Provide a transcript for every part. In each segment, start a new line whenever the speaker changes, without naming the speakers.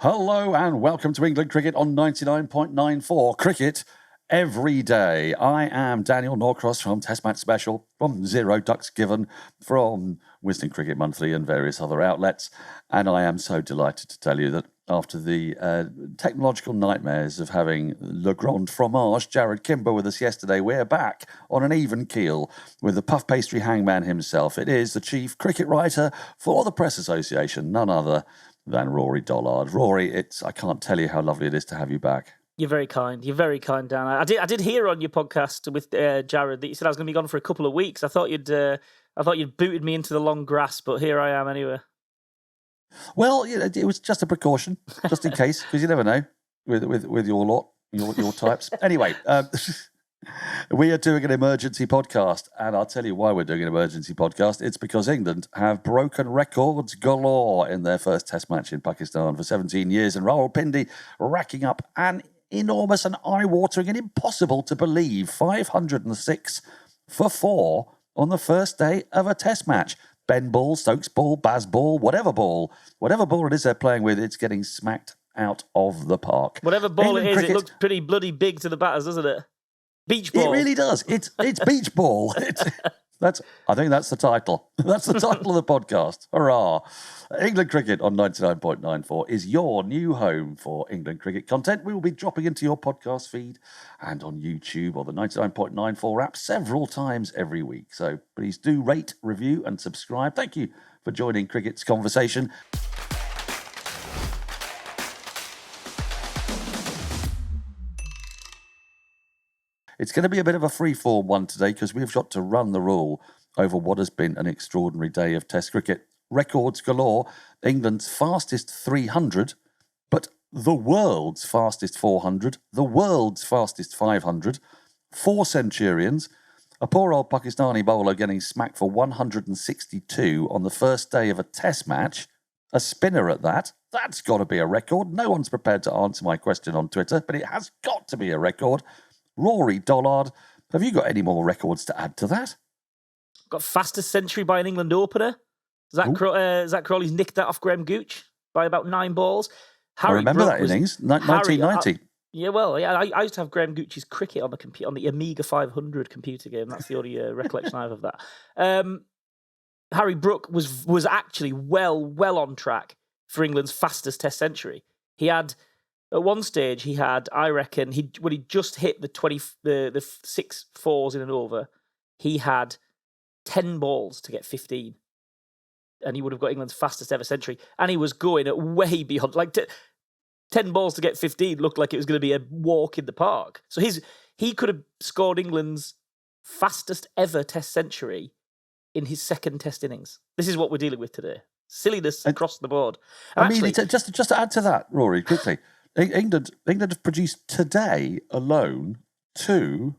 Hello and welcome to England Cricket on 99.94 Cricket every day. I am Daniel Norcross from Test Match Special, from Zero Ducks Given, from Wisden Cricket Monthly and various other outlets. And I am so delighted to tell you that after the technological nightmares of having Le Grand Fromage, Jared Kimber, with us yesterday, we're back on an even keel with the puff pastry hangman himself. It is the chief cricket writer for the Press Association, none other than Rory Dollard. Rory, I can't tell you how lovely it is to have you back.
You're very kind. You're very kind, Dan. I did hear on your podcast with Jared that you said I was going to be gone for a couple of weeks. I thought you'd booted me into the long grass, but here I am anyway.
Well, it was just a precaution, just in case, because you never know with your lot, your types. Anyway, we are doing an emergency podcast, and I'll tell you why we're doing an emergency podcast. It's because England have broken records galore in their first Test match in Pakistan for 17 years, and Rawalpindi racking up an enormous and eye-watering and impossible to believe 506 for 4 on the first day of a Test match. Ben ball, Stokes ball, Baz ball, whatever ball it is they're playing with, it's getting smacked out of the park.
Whatever ball England it is, cricket, it looks pretty bloody big to the batters, doesn't it? Beach ball.
It really does. It's beach ball. I think that's the title. That's the title of the podcast. Hurrah. England Cricket on 99.94 is your new home for England cricket content. We will be dropping into your podcast feed and on YouTube or the 99.94 app several times every week. So please do rate, review and subscribe. Thank you for joining Cricket's conversation. It's going to be a bit of a free-form one today because we've got to run the rule over what has been an extraordinary day of Test cricket. Records galore, England's fastest 300, but the world's fastest 400, the world's fastest 500, 4 centurions, a poor old Pakistani bowler getting smacked for 162 on the first day of a Test match, a spinner at that. That's got to be a record. No one's prepared to answer my question on Twitter, but it has got to be a record. Rory Dollard, have you got any more records to add to that?
Got fastest century by an England opener. Zach Crawley's nicked that off Graham Gooch by about 9 balls.
I remember that innings, 1990.
I used to have Graham Gooch's cricket on the Amiga 500 computer game. That's the only recollection I have of that. Harry Brook was actually well on track for England's fastest Test century. At one stage, I reckon, when he just hit the 6 fours in an over, he had 10 balls to get 15. And he would have got England's fastest ever century. And he was going at way beyond, 10 balls to get 15 looked like it was going to be a walk in the park. So he could have scored England's fastest ever Test century in his second Test innings. This is what we're dealing with today. Silliness across the board. And
just to add to that, Rory, quickly. England have produced today alone 2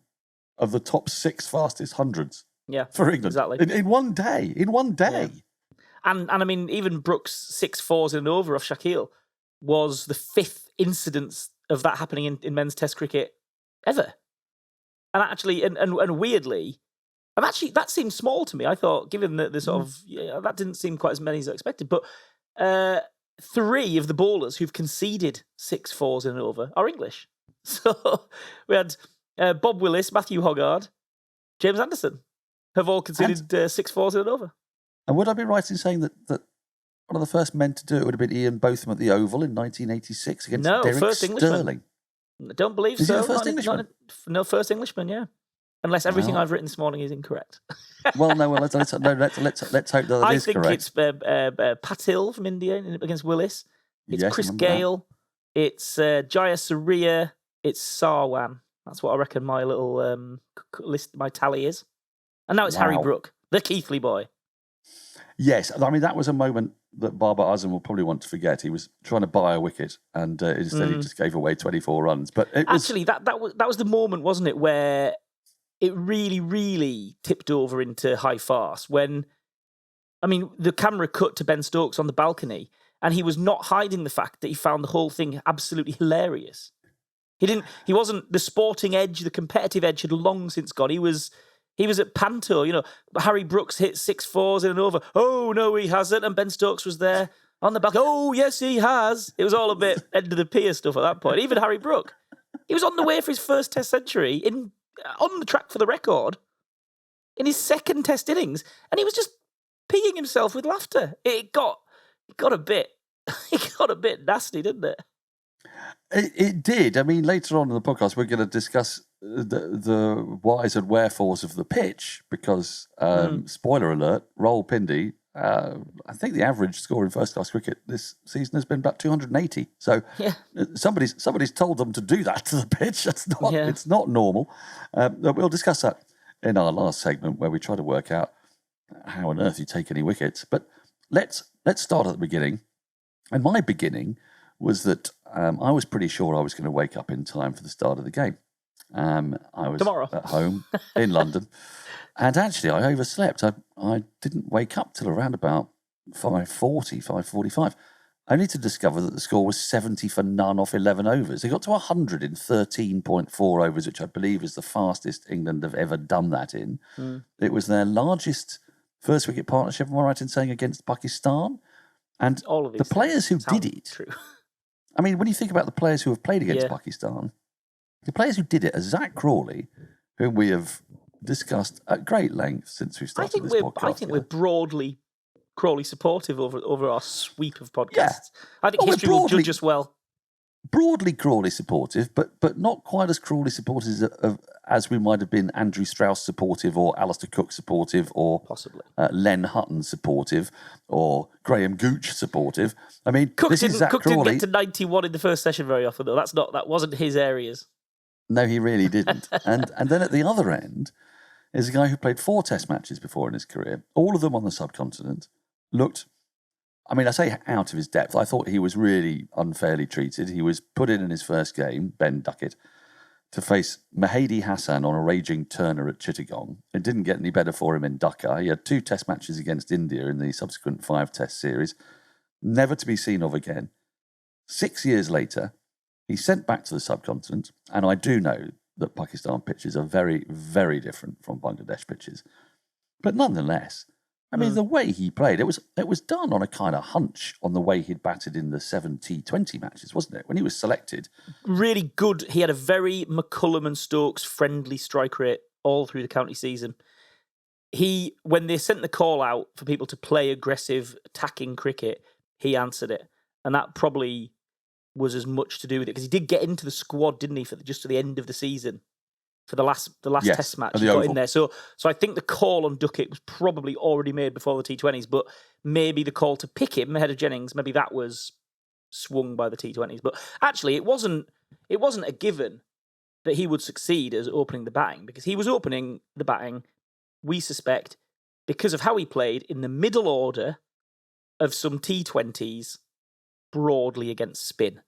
of the top 6 fastest hundreds.
Yeah,
for England,
exactly.
In one day. Yeah.
And I mean, even Brooks' 6 fours in an over off Shaquille was the 5th incidence of that happening in men's Test cricket ever. And actually, and weirdly, that seemed small to me. I thought, given the sort of that didn't seem quite as many as I expected, but. 3 of the bowlers who've conceded 6 fours in an over are English. So we had Bob Willis, Matthew Hoggard, James Anderson have all conceded 6 fours in an over.
And would I be right in saying that one of the first men to do it would have been Ian Botham at the Oval in 1986 against Derek
first
Sterling?
Englishman. Don't believe
Is
so.
He the first Englishman?
No, first Englishman, yeah. Unless everything I've written this morning is incorrect.
Let's hope that it is correct.
I think it's Patil from India against Willis. It's Chris Gale. It's Jaya Surya. It's Sarwan. That's what I reckon my little list, my tally is. And now it's Harry Brook, the Keithley boy.
Yes, I mean, that was a moment that Babar Azam will probably want to forget. He was trying to buy a wicket and instead he just gave away 24 runs. But
actually, that was the moment, wasn't it, where it really, really tipped over into high farce when, I mean, the camera cut to Ben Stokes on the balcony and he was not hiding the fact that he found the whole thing absolutely hilarious. He wasn't, the sporting edge, the competitive edge had long since gone. He was at Panto, Harry Brooks hit 6 fours in an over. Oh, no, he hasn't. And Ben Stokes was there. On the back, oh, yes, he has. It was all a bit end of the pier stuff at that point. Even Harry Brook. He was on the way for his first Test century, on the track for the record, in his second Test innings, and he was just peeing himself with laughter. It got a bit nasty, didn't it?
It did. I mean, later on in the podcast, we're going to discuss the whys and wherefores of the pitch because, spoiler alert, Rawalpindi, I think the average score in first-class cricket this season has been about 280. So somebody's told them to do that to the pitch. It's not normal. We'll discuss that in our last segment where we try to work out how on earth you take any wickets. But let's start at the beginning. And my beginning was that I was pretty sure I was going to wake up in time for the start of the game. I was
tomorrow
at home in London. And actually, I overslept. I didn't wake up till around about 5:40, 5:45, only to discover that the score was 70 for none off 11 overs. They got to 100 in 13.4 overs, which I believe is the fastest England have ever done that in. It was their largest first wicket partnership, am I right in saying, against Pakistan? And
all of
the players who did it,
true.
I mean, when you think about the players who have played against Pakistan, the players who did it are Zach Crawley, whom we have discussed at great length since we started this podcast.
I think we're broadly Crawley supportive over our sweep of podcasts. Yeah. I think history will judge us well.
Broadly Crawley supportive, but not quite as Crawley supportive as we might have been Andrew Strauss supportive or Alistair Cook supportive or
possibly
Len Hutton supportive or Graham Gooch supportive. I mean,
Cook
this is Zach Crawley.
Didn't get to 91 in the first session very often, though. That wasn't his areas.
No, he really didn't. and then at the other end is a guy who played 4 Test matches before in his career, all of them on the subcontinent, looked, I mean, I say out of his depth. I thought he was really unfairly treated. He was put in his first game, Ben Duckett, to face Mahedi Hassan on a raging Turner at Chittagong. It didn't get any better for him in Dhaka. He had 2 Test matches against India in the subsequent 5 Test series, never to be seen of again. 6 years later, he's sent back to the subcontinent, and I do know that Pakistan pitches are very, very different from Bangladesh pitches. But nonetheless, I mean, the way he played, it was done on a kind of hunch on the way he'd batted in the 7 T20 matches, wasn't it? When he was selected.
Really good. He had a very McCullum and Stokes friendly strike rate all through the county season. When they sent the call out for people to play aggressive, attacking cricket, he answered it. And that probably was as much to do with it, because he did get into the squad, didn't he, just to the end of the season for the last Test match. He got in there. So I think the call on Duckett was probably already made before the T20s, but maybe the call to pick him ahead of Jennings, maybe that was swung by the T20s. But actually, it wasn't a given that he would succeed as opening the batting, because he was opening the batting, we suspect, because of how he played in the middle order of some T20s broadly against spin.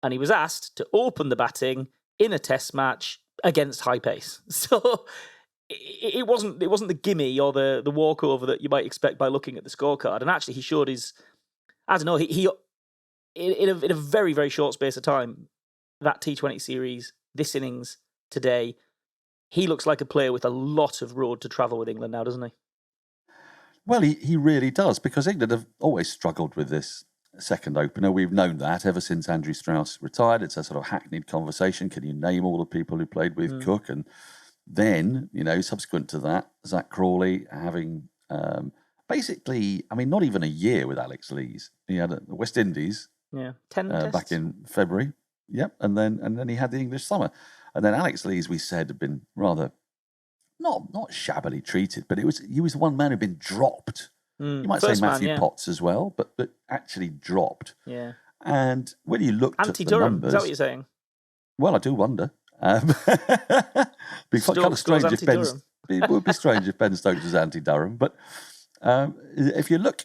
And he was asked to open the batting in a Test match against high pace. So it wasn't the gimme or the walkover that you might expect by looking at the scorecard. And actually, he showed his, I don't know, he in a very, very short space of time, that T20 series, this innings, today, he looks like a player with a lot of road to travel with England now, doesn't he?
Well, he really does, because England have always struggled with this second opener. We've known that ever since Andrew Strauss retired. It's a sort of hackneyed conversation. Can you name all the people who played with Cook? And then, subsequent to that, Zach Crawley having basically, I mean, not even a year with Alex Lees. He had the West Indies
10 tests
back in February. Yep, and then he had the English summer. And then Alex Lees, we said, had been rather not shabbily treated, but he was one man who'd been dropped. You might say Matthew Potts as well, but actually dropped.
Yeah.
And when you looked at the numbers...
Is that what you're saying?
Well, I do wonder. Be kind of strange if it would be strange if Ben Stokes was anti-Durham. But if you look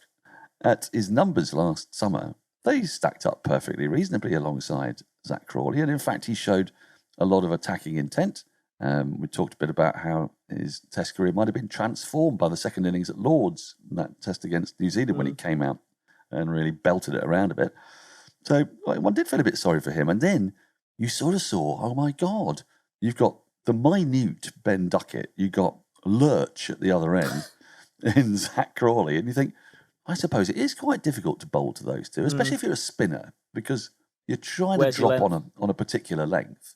at his numbers last summer, they stacked up perfectly reasonably alongside Zach Crawley. And in fact, he showed a lot of attacking intent. We talked a bit about how his Test career might have been transformed by the second innings at Lord's, that Test against New Zealand when he came out and really belted it around a bit. So one did feel a bit sorry for him. And then you sort of saw, oh my God, you've got the minute Ben Duckett, you've got Lurch at the other end in Zach Crawley, and you think, I suppose it is quite difficult to bowl to those two, especially if you're a spinner, because you're trying
Where's
to
your
drop on a particular length.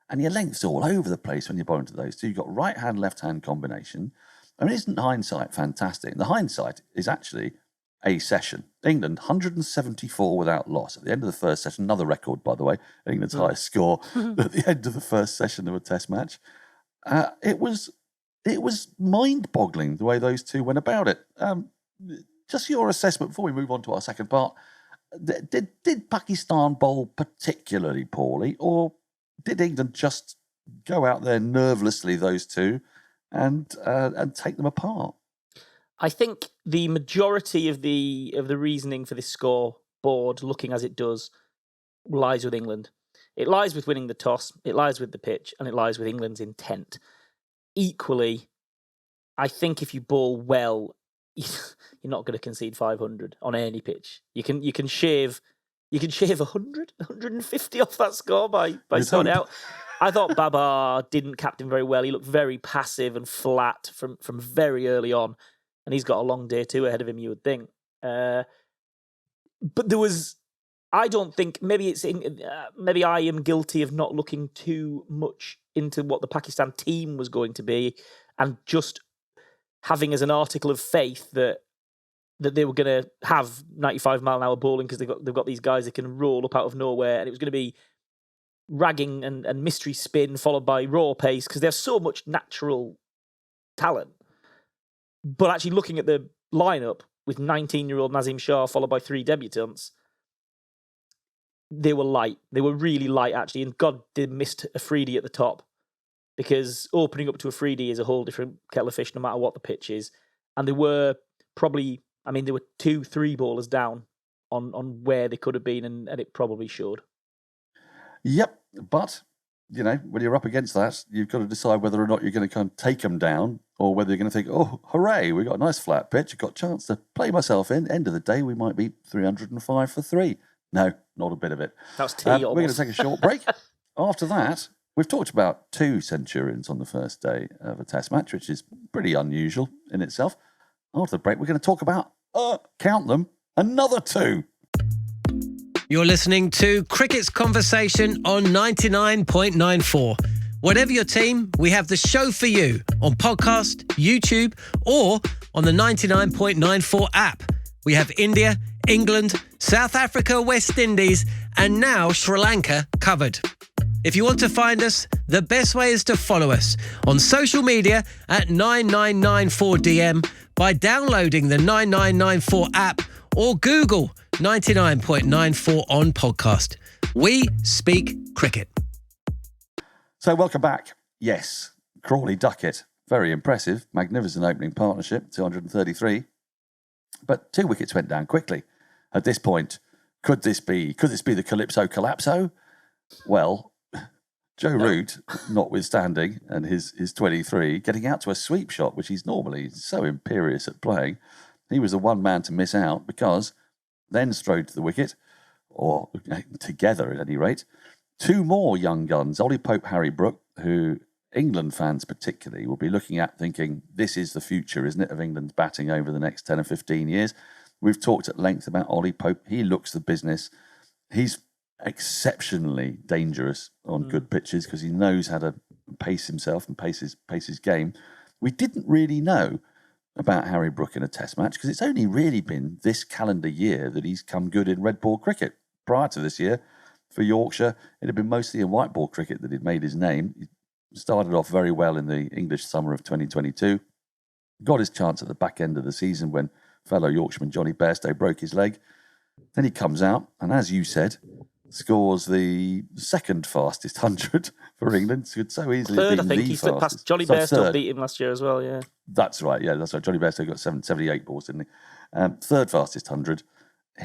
And your length's all over the place when you're bowling to those two. You've got right-hand, left-hand combination. I mean, isn't hindsight fantastic? The hindsight is actually a session. England, 174 without loss. At the end of the first session, another record, by the way, England's highest score at the end of the first session of a test match. It was mind-boggling the way those two went about it. Just your assessment before we move on to our second part. Did Pakistan bowl particularly poorly, or did England just go out there nervelessly, those two, and take them apart?
I think the majority of the reasoning for this scoreboard, looking as it does, lies with England. It lies with winning the toss, it lies with the pitch, and it lies with England's intent. Equally, I think if you bowl well, you're not going to concede 500 on any pitch. You can shave 100, 150 off that score by sorting out. I thought Babar didn't captain very well. He looked very passive and flat from very early on, and he's got a long day too ahead of him, you would think. But there was, I don't think, maybe I am guilty of not looking too much into what the Pakistan team was going to be, and just having as an article of faith that they were going to have 95-mile-an-hour bowling because they've got these guys that can roll up out of nowhere, and it was going to be ragging and mystery spin followed by raw pace because they have so much natural talent. But actually looking at the lineup with 19-year-old Nazim Shah followed by 3 debutants, they were light. They were really light, actually, and God, they missed Afridi at the top, because opening up to Afridi is a whole different kettle of fish no matter what the pitch is. And they were probably, there were 2-3 bowlers down on where they could have been, and it probably showed.
Yep, but, when you're up against that, you've got to decide whether or not you're going to kind of take them down, or whether you're going to think, oh, hooray, we got a nice flat pitch, I've got a chance to play myself in. End of the day, we might be 305 for 3. No, not a bit of it.
That was tea.
We're going to take a short break. After that, we've talked about 2 centurions on the first day of a test match, which is pretty unusual in itself. After the break, we're going to talk about, count them, another 2.
You're listening to Cricket's Conversation on 99.94. Whatever your team, we have the show for you on podcast, YouTube, or on the 99.94 app. We have India, England, South Africa, West Indies, and now Sri Lanka covered. If you want to find us, the best way is to follow us on social media at 9994DM by downloading the 9994 app or Google 99.94 on podcast. We speak cricket.
So welcome back. Yes, Crawley Duckett. Very impressive. Magnificent opening partnership, 233. But 2 wickets went down quickly. At this point, could this be the Calypso Collapso? Well, Joe Root, notwithstanding, and his 23, getting out to a sweep shot, which he's normally so imperious at playing, he was the one man to miss out, because then strode to the wicket, or together at any rate, 2 more young guns, Ollie Pope, Harry Brook, who England fans particularly will be looking at thinking, this is the future, isn't it, of England's batting over the next 10 or 15 years. We've talked at length about Ollie Pope. He looks the business. He's exceptionally dangerous on good pitches because he knows how to pace himself and pace his game. We didn't really know about Harry Brook in a test match because it's only really been this calendar year that he's come good in red ball cricket. Prior to this year, for Yorkshire, it had been mostly in white ball cricket that he'd made his name. He started off very well in the English summer of 2022, got his chance at the back end of the season when fellow Yorkshireman Johnny Bairstow broke his leg. Then he comes out, and as you said, scores the second fastest 100 for England. Could so easily
third,
be
I think. He slipped past Johnny Bairstow, beat him last year as well, yeah.
That's right, yeah, that's right. Johnny Bairstow got 78 balls, didn't he? Third fastest 100.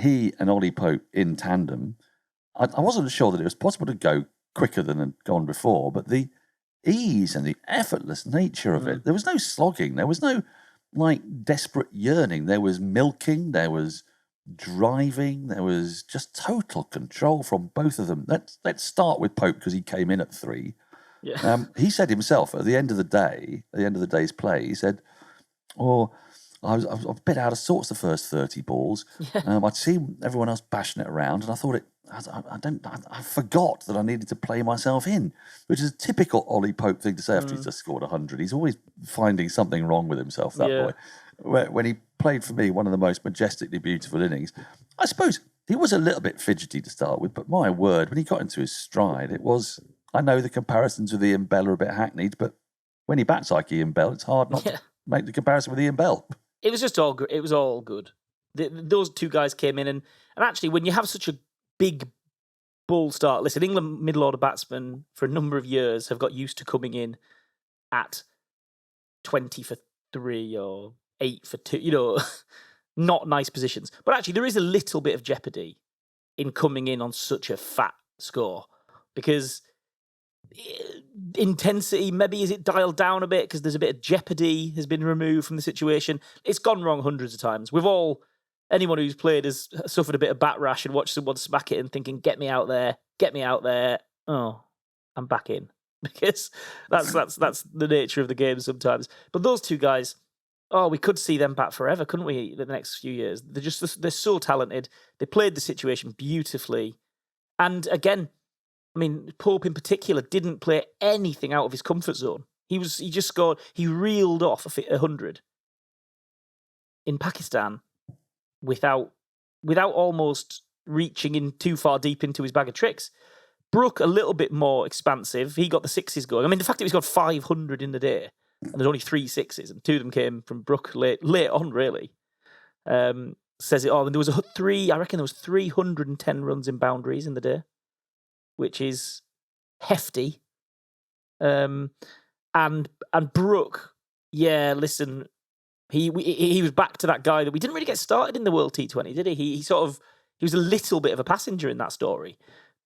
He and Ollie Pope in tandem. I wasn't sure that it was possible to go quicker than had gone before, but the ease and the effortless nature of it, there was no slogging, there was no desperate yearning, there was milking, there was driving, there was just total control from both of them. Let's start with Pope because he came in at 3. Yeah. He said himself at the end of the day, at the end of the day's play, he said, I was a bit out of sorts the first 30 balls. I'd seen everyone else bashing it around, and I thought I forgot that I needed to play myself in, which is a typical Ollie Pope thing to say after he's just scored 100. He's always finding something wrong with himself, that boy. When he played for me one of the most majestically beautiful innings, I suppose he was a little bit fidgety to start with, but my word, when he got into his stride, it was... I know the comparisons with Ian Bell are a bit hackneyed, but when he bats like Ian Bell, it's hard not to make the comparison with Ian Bell.
It was just all good. It was all good. Those two guys came in, and actually, when you have such a big ball start, listen, England middle order batsmen for a number of years have got used to coming in at 20 for 3 or 8 for 2. Not nice positions. But actually, there is a little bit of jeopardy in coming in on such a fat score, because intensity, maybe, is it dialed down a bit because there's a bit of jeopardy has been removed from the situation. It's gone wrong hundreds of times. Anyone who's played has suffered a bit of bat rash and watched someone smack it and thinking, get me out there. Oh, I'm back in. Because that's the nature of the game sometimes. But those two guys, we could see them bat forever, couldn't we, the next few years? They're so talented. They played the situation beautifully. And again, I mean, Pope in particular didn't play anything out of his comfort zone. He just scored. He reeled off 100 in Pakistan without almost reaching in too far deep into his bag of tricks. Brook, a little bit more expansive. He got the sixes going. I mean, the fact that he's got 500 in the day, and there's only 3 sixes, and 2 of them came from Brook late on, really, says it all. And there was I reckon there was 310 runs in boundaries in the day, which is hefty. And Brook, listen, he was back to that guy that we didn't really get started in the World T20, did he? He was a little bit of a passenger in that story,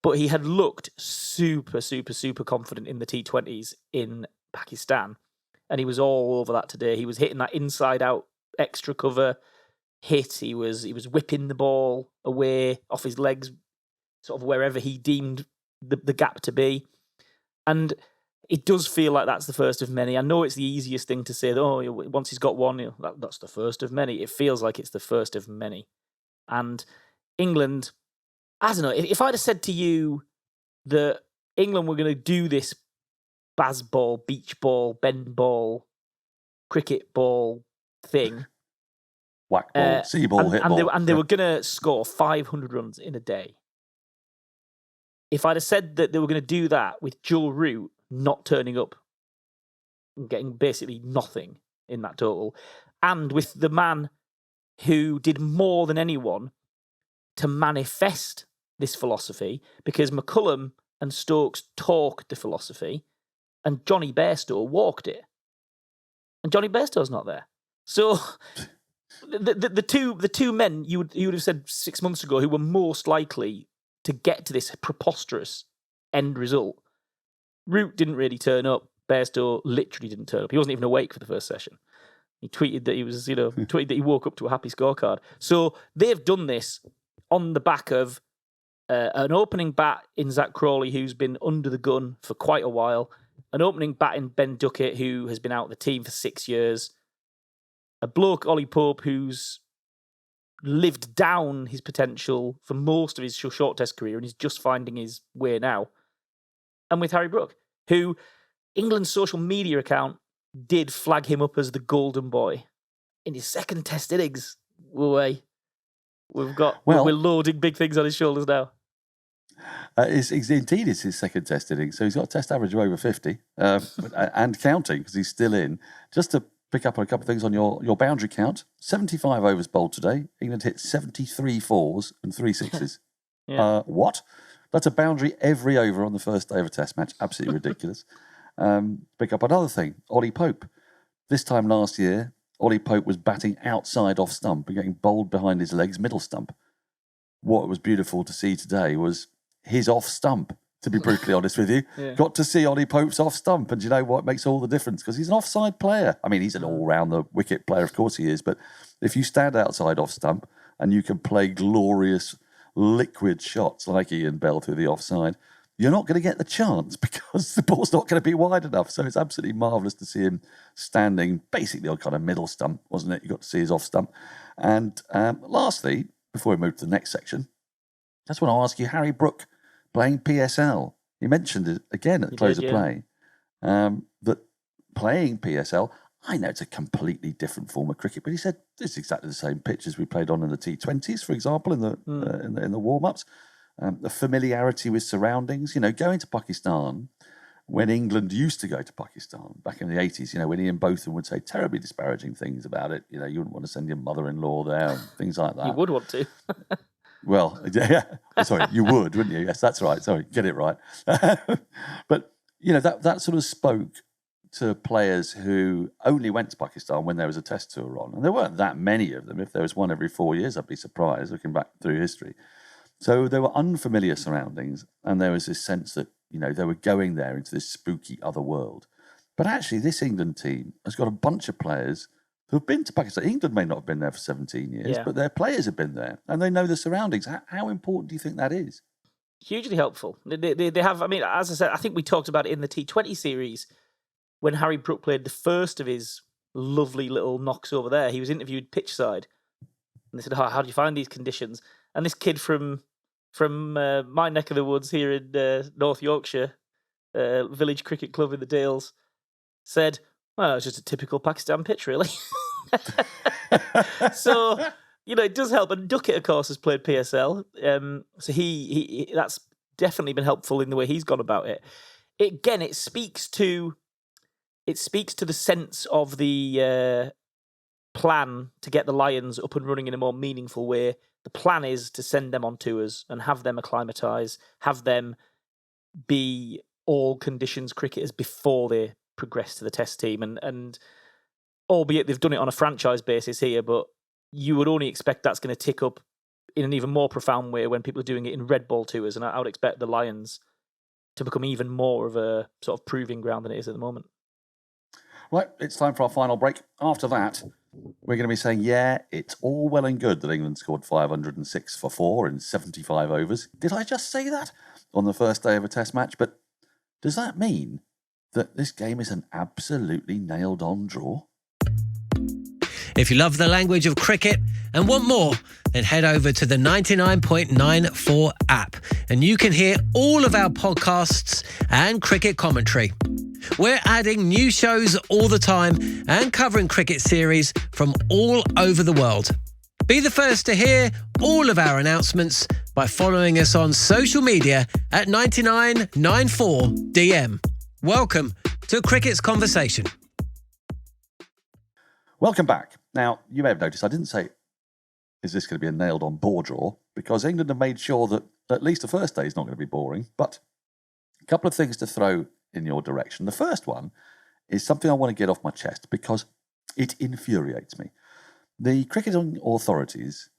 but he had looked super, super, super confident in the T20s in Pakistan, and he was all over that today. He was hitting that inside-out extra cover hit. He was whipping the ball away off his legs, sort of wherever he deemed the gap to be. And it does feel like that's the first of many. I know it's the easiest thing to say that, once he's got one, that's the first of many. It feels like it's the first of many. And England, I don't know, if I'd have said to you that England were going to do this Baz ball, beach ball, bend ball, cricket ball thing,
whack ball, sea ball, hit ball,
and they were going to score 500 runs in a day. If I'd have said that they were going to do that with Joe Root not turning up and getting basically nothing in that total, and with the man who did more than anyone to manifest this philosophy, because McCullum and Stokes talked the philosophy, and Johnny Bairstow walked it, and Johnny Bairstow's not there. So the two men you would have said 6 months ago who were most likely to get to this preposterous end result, Root didn't really turn up. Bairstow literally didn't turn up. He wasn't even awake for the first session. He tweeted that he was, tweeted that he woke up to a happy scorecard. So they've done this on the back of an opening bat in Zach Crawley, who's been under the gun for quite a while, an opening bat in Ben Duckett, who has been out of the team for 6 years, a bloke, Ollie Pope, who's lived down his potential for most of his short test career and he's just finding his way now, and with Harry Brook, who England's social media account did flag him up as the golden boy in his second test innings. We're loading big things on his shoulders now.
It's his second test innings, so he's got a test average of over 50 and counting, because he's still in. Just to pick up on a couple of things on your boundary count, 75 overs bowled today. England hit 73 fours and 3 sixes. What? That's a boundary every over on the first day of a test match. Absolutely ridiculous. Pick up another thing, Ollie Pope. This time last year, Ollie Pope was batting outside off stump and getting bowled behind his legs middle stump. What was beautiful to see today was his off stump, to be brutally honest with you. Got to see Ollie Pope's off stump, and you know what makes all the difference? Because he's an offside player. I mean, he's an all-round-the-wicket player, of course he is, but if you stand outside off stump and you can play glorious liquid shots like Ian Bell through the offside, you're not going to get the chance because the ball's not going to be wide enough. So it's absolutely marvellous to see him standing basically on kind of middle stump, wasn't it? You got to see his off stump. And lastly, before we move to the next section, I just want to ask you, Harry Brook playing PSL. You mentioned it again at the close of play, that playing PSL, I know it's a completely different form of cricket, but he said it's exactly the same pitch as we played on in the T20s, for example, in the warm-ups. The familiarity with surroundings, going to Pakistan, when England used to go to Pakistan back in the 80s, when Ian Botham would say terribly disparaging things about it, you wouldn't want to send your mother-in-law there and things like that.
You would want to.
Well, yeah. Sorry, you would, wouldn't you? Yes, that's right. Sorry, get it right. But, that sort of spoke to players who only went to Pakistan when there was a test tour on. And there weren't that many of them. If there was one every 4 years, I'd be surprised looking back through history. So there were unfamiliar surroundings, and there was this sense that, they were going there into this spooky other world. But actually, this England team has got a bunch of players who have been to Pakistan. England may not have been there for 17 years, but their players have been there, and they know the surroundings. How important do you think that is?
Hugely helpful. They have, as I said, I think we talked about it in the T20 series when Harry Brook played the first of his lovely little knocks over there. He was interviewed pitch side, and they said, how do you find these conditions? And this kid from my neck of the woods here in North Yorkshire, Village Cricket Club in the Dales, said, well, it's just a typical Pakistan pitch, really. So, it does help. And Duckett, of course, has played PSL. So he that's definitely been helpful in the way he's gone about it. It speaks to the sense of the plan to get the Lions up and running in a more meaningful way. The plan is to send them on tours and have them acclimatise, have them be all conditions cricketers before they progress to the test team. And albeit they've done it on a franchise basis here, but you would only expect that's going to tick up in an even more profound way when people are doing it in red ball tours. And I would expect the Lions to become even more of a sort of proving ground than it is at the moment.
Right, it's time for our final break. After that, we're going to be saying, it's all well and good that England scored 506 for 4 in 75 overs. Did I just say that on the first day of a test match? But does that mean that this game is an absolutely nailed-on draw?
If you love the language of cricket and want more, then head over to the 99.94 app and you can hear all of our podcasts and cricket commentary. We're adding new shows all the time and covering cricket series from all over the world. Be the first to hear all of our announcements by following us on social media at 9994DM. Welcome to Cricket's Conversation.
Welcome back. Now, you may have noticed I didn't say, is this going to be a nailed-on bore draw? Because England have made sure that at least the first day is not going to be boring. But a couple of things to throw in your direction. The first one is something I want to get off my chest because it infuriates me. The cricketing authorities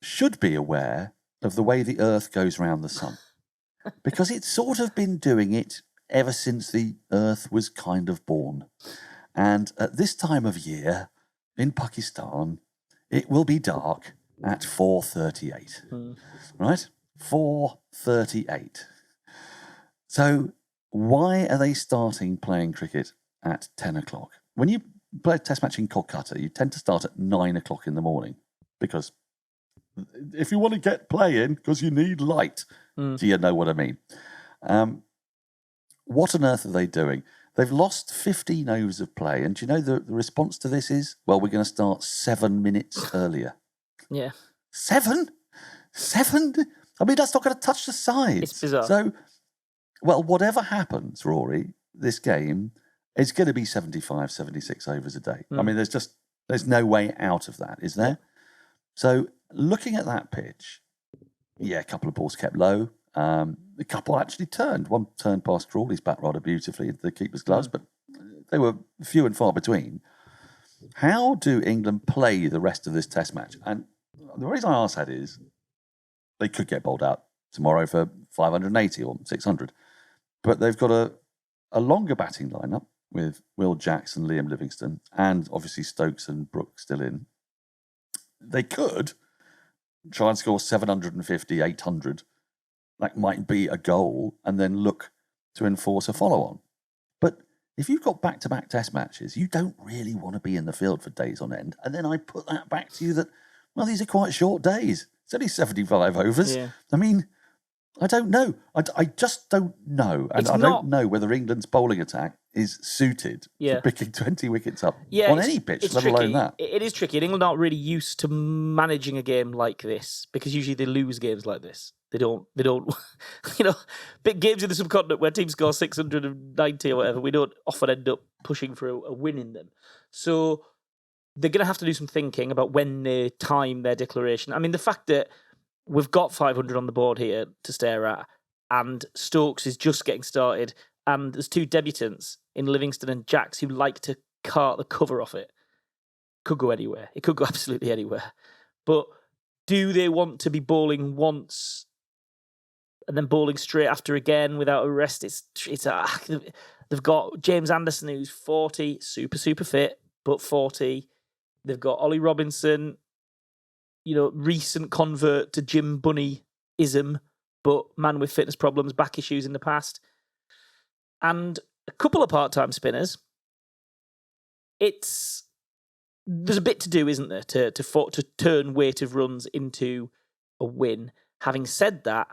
should be aware of the way the Earth goes round the sun, because it's sort of been doing it ever since the Earth was kind of born. And at this time of year in Pakistan, it will be dark at 4:38. Right? 4:38. So why are they starting playing cricket at 10 o'clock? When you play a test match in Kolkata, you tend to start at 9 o'clock in the morning because if you want to get play in, because you need light. Do you know what I mean? What on earth are they doing? They've lost 15 overs of play, and do you know the response to this is, well, we're going to start 7 minutes earlier.
Yeah.
7? 7? I mean, that's not going to touch the sides.
It's bizarre.
So, well, whatever happens, Rory, this game is going to be 75, 76 overs a day. I mean, there's no way out of that, is there? So, looking at that pitch, a couple of balls kept low. A couple actually turned. One turned past Crawley's bat rather beautifully into the keeper's gloves, but they were few and far between. How do England play the rest of this test match? And the reason I ask that is they could get bowled out tomorrow for 580 or 600, but they've got a longer batting lineup with Will Jackson, Liam Livingstone, and obviously Stokes and Brook still in. They could try and score 750, 800 that might be a goal and then look to enforce a follow-on. But if you've got back-to-back test matches, you don't really want to be in the field for days on end. And then I put that back to you that, well, these are quite short days. It's only 75 overs.
Yeah.
I mean, I don't know. I just don't know. And I don't know whether England's bowling attack is suited for picking 20 wickets up on any pitch, let alone that.
It is tricky. And England aren't really used to managing a game like this because usually they lose games like this. They don't, big games in the subcontinent where teams score 690 or whatever, we don't often end up pushing for a win in them. So they're going to have to do some thinking about when they time their declaration. I mean, the fact that we've got 500 on the board here to stare at, and Stokes is just getting started, and there's 2 debutants in Livingston and Jacks who like to cart the cover off it. Could go anywhere. It could go absolutely anywhere. But do they want to be bowling once and then bowling straight after again without a rest? They've got James Anderson, who's 40, super fit, but 40. They've got Ollie Robinson, recent convert to Jim Bunny-ism, but man with fitness problems, back issues in the past. And a couple of part-time spinners. There's a bit to do, isn't there, to turn weight of runs into a win. Having said that,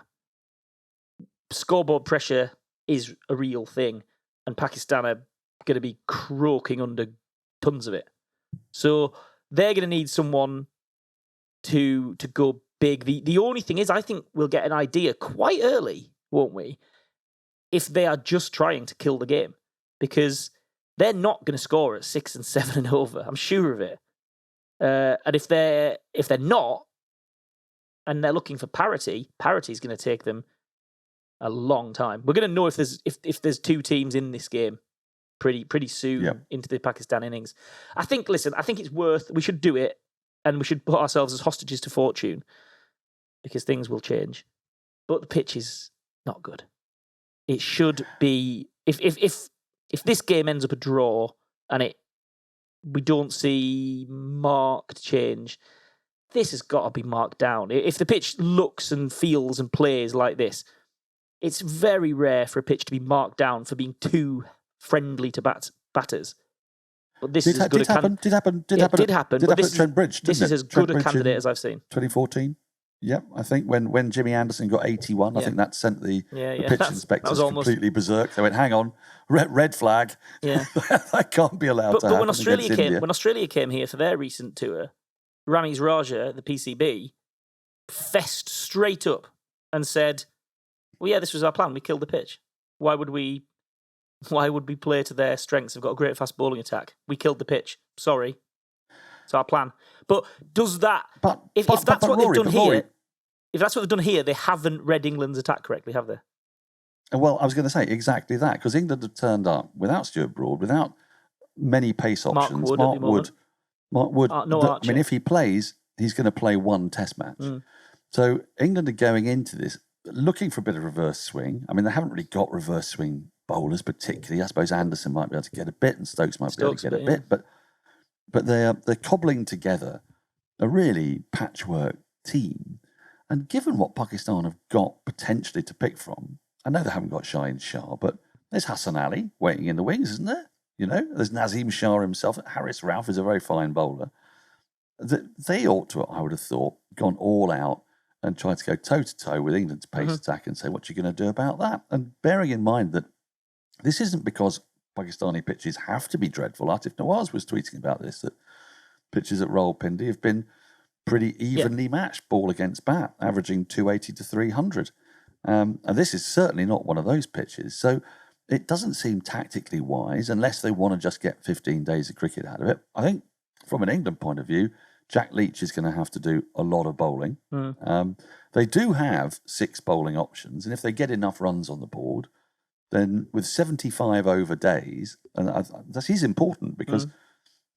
scoreboard pressure is a real thing, and Pakistan are going to be croaking under tons of it. So they're going to need someone to go big. The only thing is, I think we'll get an idea quite early, won't we, if they are just trying to kill the game, because they're not going to score at 6 and 7 and over. I'm sure of it. And if they're not, and they're looking for parity is going to take them a long time. We're going to know if there's 2 teams in this game pretty soon into the Pakistan innings. I think it's we should do it, and we should put ourselves as hostages to fortune, because things will change. But the pitch is not good. It should be, if this game ends up a draw and we don't see marked change, this has got to be marked down. If the pitch looks and feels and plays like this, it's very rare for a pitch to be marked down for being too friendly to batters. But this is
did happen. Did happen at Trent Bridge.
This is as good a candidate as I've seen.
2014. Yep, I think when Jimmy Anderson got 81, I think that sent the pitch inspectors completely berserk. They went, "Hang on, red flag.
Yeah,
that can't be allowed to happen."
But when Australia came here for their recent tour, Ramiz Raja, the PCB, fessed straight up and said, "Well, yeah, this was our plan. We killed the pitch. Why would we play to their strengths? They've got a great fast bowling attack. We killed the pitch. Sorry, it's our plan." But does that? If that's what they've done here, if that's what they've done here, they haven't read England's attack correctly, have they?
Well, I was going to say exactly that, because England have turned up without Stuart Broad, without many pace options. Mark Wood. I mean, if he plays, he's going to play 1 test match. So England are going into this looking for a bit of reverse swing. I mean, they haven't really got reverse swing bowlers particularly. I suppose Anderson might be able to get a bit, and Stokes might be able to get a bit, but they're cobbling together a really patchwork team. And given what Pakistan have got potentially to pick from, I know they haven't got Shaheen Shah, but there's Hassan Ali waiting in the wings, isn't there? There's Nazim Shah himself. Haris Rauf is a very fine bowler. They ought to, I would have thought, gone all out and tried to go toe-to-toe with England's pace attack and say, what are you going to do about that? And bearing in mind that this isn't because Pakistani pitches have to be dreadful. Atif Nawaz was tweeting about this, that pitches at Rawalpindi have been pretty evenly matched, ball against bat, averaging 280 to 300. And this is certainly not one of those pitches. So it doesn't seem tactically wise, unless they want to just get 15 days of cricket out of it. I think from an England point of view, Jack Leach is going to have to do a lot of bowling. They do have 6 bowling options, and if they get enough runs on the board, then with 75 over days, and that is important, because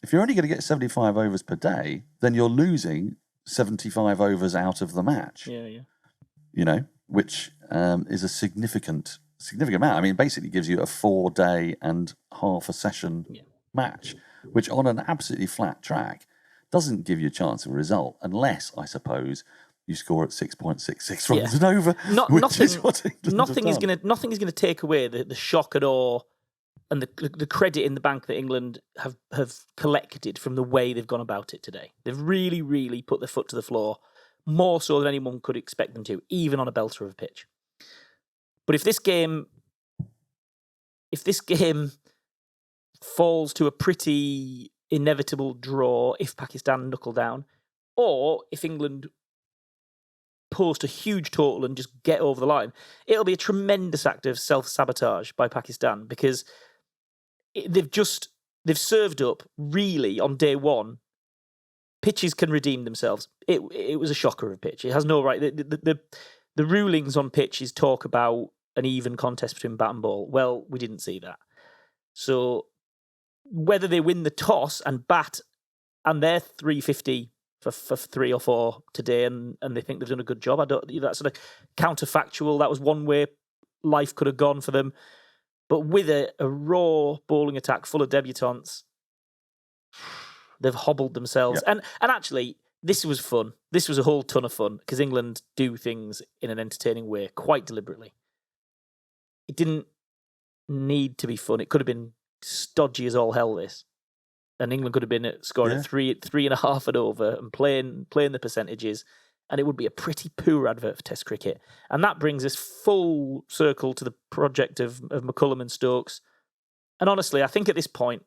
if you're only going to get 75 overs per day, then you're losing 75 overs out of the match. Which is a significant amount. I mean, basically gives you a 4-day and half a session match, which on an absolutely flat track doesn't give you a chance of a result, unless, I suppose, you score at 6.66 runs and over.
Nothing is going to take away the shock and awe and the credit in the bank that England have collected from the way they've gone about it today. They've really, really put their foot to the floor, more so than anyone could expect them to, even on a belter of a pitch. But if this game falls to a pretty inevitable draw, if Pakistan knuckle down, or if England post a huge total and just get over the line, it'll be a tremendous act of self-sabotage by Pakistan, because they've served up, really, on day one. Pitches can redeem themselves. It was a shocker of pitch. It has no right. The rulings on pitches talk about an even contest between bat and ball. Well, we didn't see that. So whether they win the toss and bat, and they're 350 for 3 or 4 today, and they think they've done a good job, that's sort of counterfactual. That was one way life could have gone for them. But with a raw bowling attack full of debutantes, they've hobbled themselves.
Yep.
And actually, this was fun. This was a whole ton of fun, because England do things in an entertaining way, quite deliberately. It didn't need to be fun. It could have been stodgy as all hell, this. And England could have been scoring 3.5 and over and playing the percentages, and it would be a pretty poor advert for Test cricket. And that brings us full circle to the project of McCullum and Stokes. And honestly, I think at this point,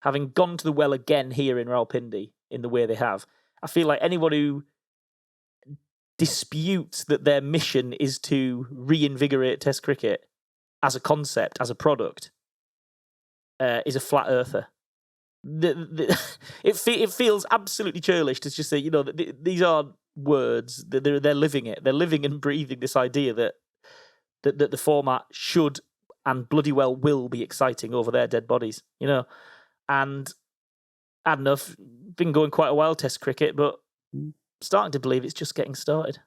having gone to the well again here in Rawalpindi in the way they have, I feel like anyone who disputes that their mission is to reinvigorate Test cricket as a concept, as a product, is a flat earther. It feels absolutely churlish to just say, these are words. They're living it. They're living and breathing this idea that the format should and bloody well will be exciting over their dead bodies. And I don't know, been going quite a while, Test cricket, but starting to believe it's just getting started.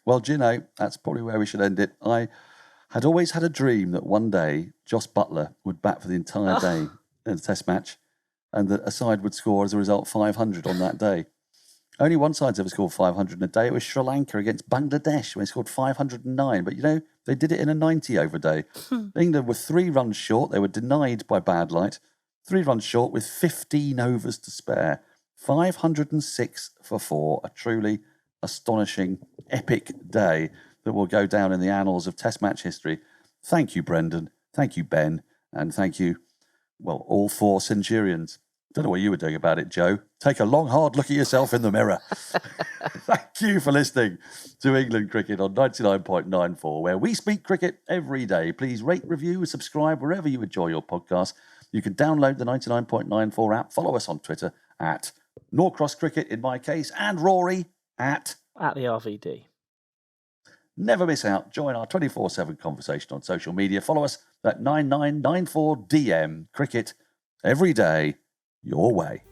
Well, that's probably where we should end it. I had always had a dream that one day Joss Butler would bat for the entire day in a Test match, and that a side would score as a result 500 on that day. Only one side's ever scored 500 in a day. It was Sri Lanka against Bangladesh when they scored 509. But, they did it in a 90-over day. England were 3 runs short. They were denied by bad light. 3 runs short with 15 overs to spare. 506 for 4. A truly astonishing, epic day that will go down in the annals of Test match history. Thank you, Brendan. Thank you, Ben. And thank you, all 4 Centurions. Don't know what you were doing about it, Joe. Take a long, hard look at yourself in the mirror. Thank you for listening to England Cricket on 99.94, where we speak cricket every day. Please rate, review, and subscribe wherever you enjoy your podcast. You can download the 99.94 app. Follow us on Twitter at Norcross Cricket, in my case, and Rory at
the RVD.
Never miss out. Join our 24/7 conversation on social media. Follow us at 9994DM Cricket every day, your way.